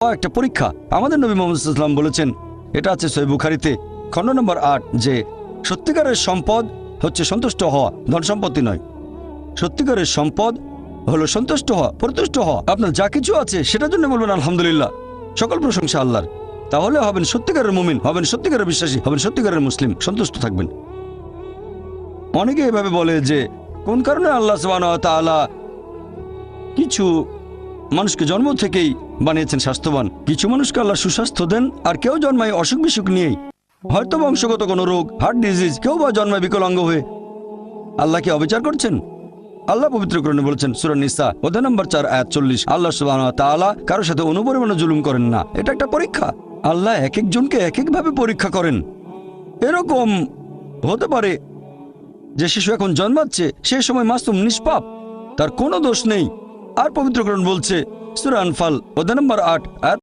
একটা পরীক্ষা। আমাদের নবী মুহাম্মদ সাল্লাল্লাহু আলাইহি ওয়াসাল্লাম বলেছেন, এটা আছে সহিহ বুখারীতে খণ্ড নম্বর ৮, যে সত্যিকারের সম্পদ হচ্ছে সন্তুষ্ট হওয়া, ধন সম্পত্তি নয়। সত্যিকারের সম্পদ হলো সন্তুষ্ট হওয়া, পরিতুষ্ট হওয়া। আপনার যা কিছু আছে সেটার জন্য বলবেন আলহামদুলিল্লাহ, সকল প্রশংসা আল্লাহর। তাহলে হবেন সত্যিকারের মুমিন, হবেন সত্যিকারের বিশ্বাসী, হবেন সত্যিকারের মুসলিম, সন্তুষ্ট থাকবেন। অনেকে এভাবে বলে যে কোন কারণে আল্লাহ সুবহানাহু ওয়া তাআলা কিছু মানুষকে জন্ম থেকেই বানিয়েছেন স্বাস্থ্যবান, কিছু মানুষকে আল্লাহ সুস্বাস্থ্য দেন, আর কেউ জন্মায় অসুখ বিসুখ নিয়েই, হয়তো বংশগত কোনো রোগ, হার্ট ডিজিজ, কেউ বা জন্মায় বিকলাঙ্গ হয়ে। আল্লাহ কি অবিচার করছেন? আল্লাহ পবিত্র কোরআনে বলেছেন সূরা নিসা অধ্যায় নম্বর 4 আয়াত 40, আল্লাহ সুবহানাহু ওয়া তাআলা কারোর সাথে অনুপরিমাণে জুলুম করেন না। এটা একটা পরীক্ষা। আল্লাহ এক একজনকে এক একভাবে পরীক্ষা করেন। এরকম হতে পারে যে শিশু এখন জন্মাচ্ছে, সেই সময় মাসুম, নিষ্পাপ, তার কোনো দোষ নেই। আর পবিত্র কোরআন বলছে সূরা আনফাল অধ্যায় নম্বর 8 আয়াত